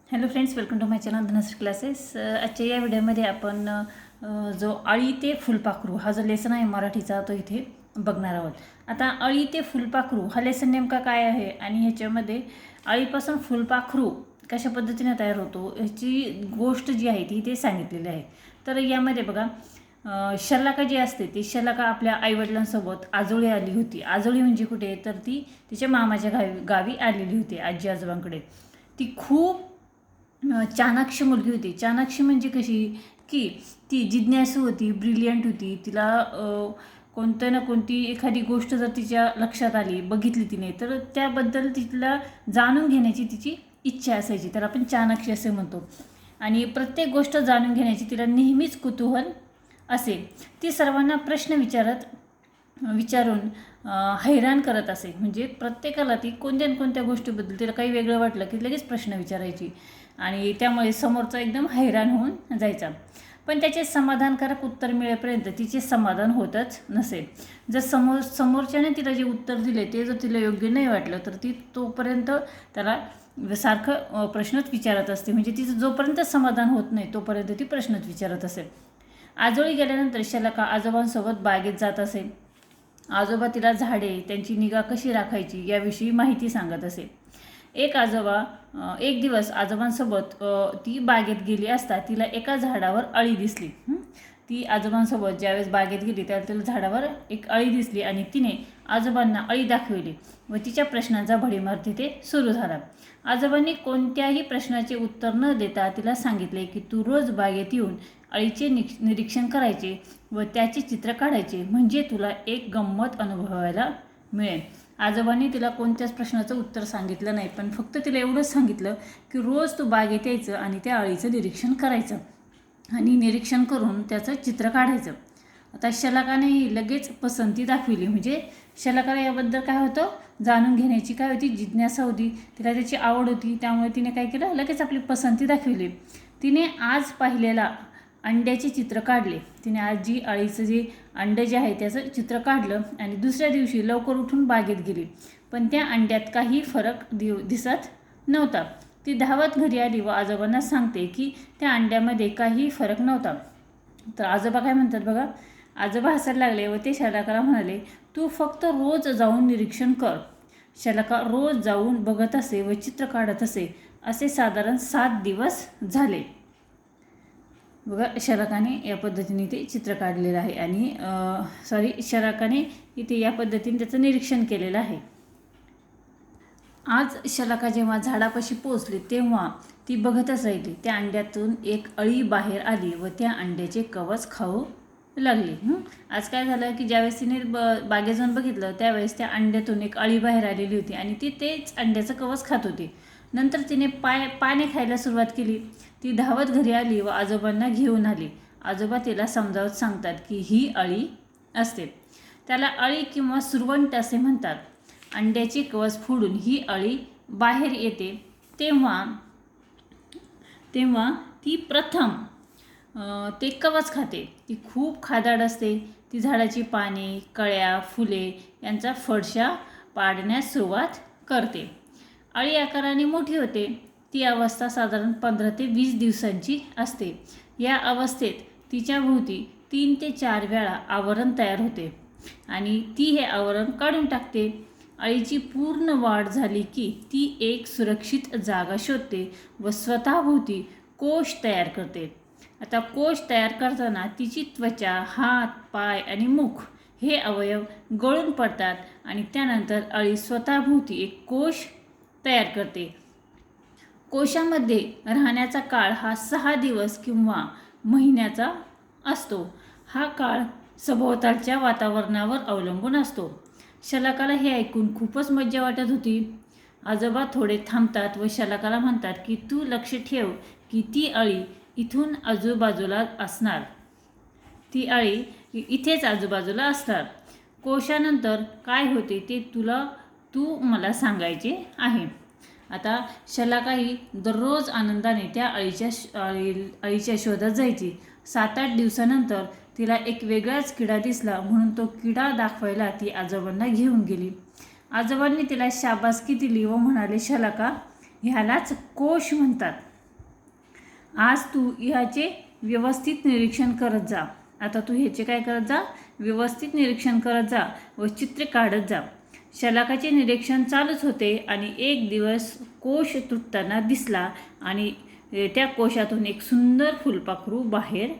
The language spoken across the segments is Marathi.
Hello friends, welcome to my channel Dhanashree classes. आजच्या या व्हिडिओमध्ये आपण जो अळी ते फुलपाखरू हा जो लेसन आहे मराठीचा तो इथे बघणार आहोत. आता अळी ते फुलपाखरू हा लेसन नेमका काय आहे आणि ह्याच्यामध्ये अळीपासून फुलपाखरू कशा पद्धतीने तयार होतो ह्याची गोष्ट जी आहे ती इथे सांगितलेली आहे. तर यामध्ये बघा, शलाका जी असते ती शलाका आपल्या आईवडिलांसोबत आजोळी आली होती. आजोळी म्हणजे कुठे, तर ती तिच्या मामाच्या गावी आलेली होती, आजी आजोबांकडे. ती खूप चाणाक्ष मुलगी होती. चाणाक्ष म्हणजे कशी, की ती जिज्ञासू होती, ब्रिलियंट होती. तिला कोणतं ना कोणती एखादी गोष्ट जर तिच्या लक्षात आली, बघितली तिने, तर त्याबद्दल तिला जाणून घेण्याची तिची इच्छा असायची. तर आपण चाणाक्ष असे म्हणतो. आणि प्रत्येक गोष्ट जाणून घेण्याची तिला नेहमीच कुतूहल असे. ती सर्वांना प्रश्न विचारून हैराण करत असे. म्हणजे प्रत्येकाला ती कोणत्या ना कोणत्या गोष्टीबद्दल तिला काही वेगळं वाटलं की लगेच प्रश्न विचारायची आणि त्यामुळे समोरचा एकदम हैराण होऊन जायचा. पण त्याचे समाधानकारक उत्तर मिळेपर्यंत तिचे समाधान होतच नसे. जर समोरच्याने तिला जे उत्तर दिले ते जर तिला योग्य नाही वाटलं तर ती तोपर्यंत त्याला सारखं प्रश्नच विचारत असते. म्हणजे तिचं जोपर्यंत समाधान होत नाही तोपर्यंत ती प्रश्नच विचारत असेल. आजोळी गेल्यानंतर शलाका आजोबांसोबत बागेत जात असे. आजोबा तिला झाडे, त्यांची निगा कशी राखायची याविषयी माहिती सांगत असे. एक दिवस आजोबांसोबत ती बागेत गेली असता तिला एका झाडावर अळी दिसली. ती आजोबांसोबत ज्यावेळेस बागेत गेली त्यावेळेस तिला झाडावर एक अळी दिसली आणि तिने आजोबांना अळी दाखविली व तिच्या प्रश्नांचा भडीमार तिथे सुरू झाला. आजोबांनी कोणत्याही प्रश्नाचे उत्तर न देता तिला सांगितले की तू रोज बागेत येऊन अळीचे निरीक्षण करायचे व त्याचे चित्र काढायचे, म्हणजे तुला एक गंमत अनुभवायला मिळेल. आजोबांनी तिला कोणत्याच प्रश्नाचं उत्तर सांगितलं नाही, पण फक्त तिला एवढंच सांगितलं की रोज तू बागेत यायचं आणि त्या अळीचं निरीक्षण करायचं आणि निरीक्षण करून त्याचं चित्र काढायचं. आता शलाकाने लगेच पसंती दाखविली. म्हणजे शलाकाला याबद्दल काय होतं, जाणून घेण्याची काय होती, जिज्ञासा होती, तिला त्याची आवड होती. त्यामुळे तिने काय केलं, लगेच आपली पसंती दाखविली. तिने आज पाहिलेला अंड्याचे चित्र काढले. तिने आज जी अळीचं जे अंडं जे आहे त्याचं चित्र काढलं आणि दुसऱ्या दिवशी लवकर उठून बागेत गेली. पण त्या अंड्यात काही फरक दिसत नव्हता. ती धावत घरी आली व आजोबांना सांगते की त्या अंड्यामध्ये काही फरक नव्हता. तर आजोबा काय म्हणतात बघा, आजोबा हसायला लागले व ते शलाकाला म्हणाले, तू फक्त रोज जाऊन निरीक्षण कर. शलाका रोज जाऊन बघत असे व चित्र काढत असे साधारण 7 दिवस झाले. बघा, शलाकाने या पद्धतीने ते चित्र काढलेलं आहे आणि शलाकाने इथे या पद्धतीने त्याचं निरीक्षण केलेलं आहे. आज शलाका जेव्हा झाडापाशी पोचली तेव्हा ती बघत असायची त्या अंड्यातून एक अळी बाहेर आली व त्या अंड्याचे कवच खाऊ लागली. आज काय झालं की ज्यावेळेस तिने बागेत जाऊन बघितलं त्यावेळेस त्या अंड्यातून एक अळी बाहेर आलेली होती आणि ती तेच अंड्याचं कवच खात होती. नंतर तिने पाने खायला सुरुवात केली. ती धावत घरी आली व आजोबांना घेऊन आली. आजोबा तिला समजावत सांगतात की ही अळी असते, त्याला अळी किंवा सुरवंट असे म्हणतात. अंड्याचे कवच फोडून ही अळी बाहेर येते तेव्हा ती प्रथम ते कवच खाते. ती खूप खादाड असते. ती झाडाची पाने, कळ्या, फुले यांचा फडशा पाडण्यास सुरुवात करते. अळी आकाराने मोठी होते. ती अवस्था साधारण 15 ते 20 दिवसांची असते. या अवस्थेत तिच्या भोवती 3 ते 4 वेळा आवरण तयार होते आणि ती हे आवरण काढून टाकते. अळीची पूर्ण वाढ झाली की ती एक सुरक्षित जागा शोधते व स्वतःभोवती कोश तयार करते. आता कोश तयार करताना तिची त्वचा, हात, पाय आणि मुख हे अवयव गळून पडतात आणि त्यानंतर अळी स्वतःभोवती एक कोश तयार करते. कोशामध्ये राहण्याचा काळ हा 6 दिवस किंवा महिन्याचा असतो. हा काळ सभोवतालच्या वातावरणावर अवलंबून असतो. शलाकाला हे ऐकून खूपच मज्जा वाटत होती. आजोबा थोडे थांबतात व शलाकाला म्हणतात की तू लक्ष ठेव की ती अळी इथून आजूबाजूला असणार. ती अळी इथेच आजूबाजूला असणार. कोशानंतर काय होते ते तू मला सांगायचे आहे. आता शलाकाही दररोज आनंदाने त्या अळीच्या शोधात जायची. 7-8 दिवसानंतर तिला एक वेगळाच किडा दिसला म्हणून तो किडा दाखवायला ती आजोबांना घेऊन गेली. आजोबांनी तिला शाबासकी दिली व म्हणाले, शलाका, ह्यालाच कोश म्हणतात. आज तू ह्याचे व्यवस्थित निरीक्षण करत जा. आता तू ह्याचे काय करत जा, व्यवस्थित निरीक्षण करत जा व चित्रे काढत जा. शलाकाचे निरीक्षण चालूच होते आणि एक दिवस कोश तुटताना दिसला आणि त्या कोशातून एक सुंदर फुलपाखरू बाहेर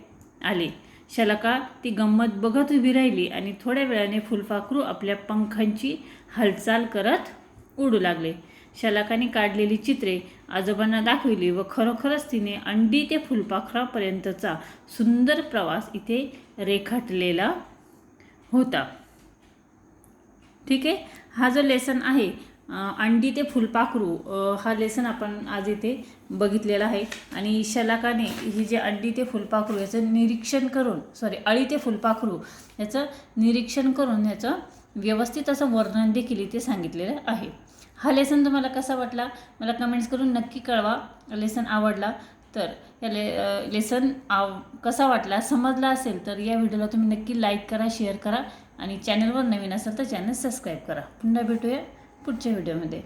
आले. शलाका ती गंमत बघत उभी राहिली आणि थोड्या वेळाने फुलपाखरू आपल्या पंखांची हालचाल करत उडू लागले. शलाकाने काढलेली चित्रे आजोबांना दाखविली व खरोखरच तिने अंडी ते फुलपाखरापर्यंतचा सुंदर प्रवास इथे रेखाटलेला होता. ठीक आहे, हा जो लेसन आहे अंडी ते फुलपाखरू, हा लेसन आपण आज इथे बघितलेला आहे. आणि शलाकाने ही जे अंडी ते फुलपाखरू याचं निरीक्षण करून, अळी ते फुलपाखरू याचं निरीक्षण करून याचं व्यवस्थित असं वर्णन देखील इथे सांगितलेलं आहे. हा लेसन तुम्हाला कसा वाटला मला कमेंट्स करून नक्की कळवा. लेसन आवडला तर या लेसन कसा वाटला, समजला असेल तर या व्हिडिओला तुम्ही नक्की लाईक करा, शेअर करा आणि चॅनलवर नवीन असेल तर चॅनल सबस्क्राईब करा. पुन्हा भेटूया पुढच्या व्हिडिओमध्ये.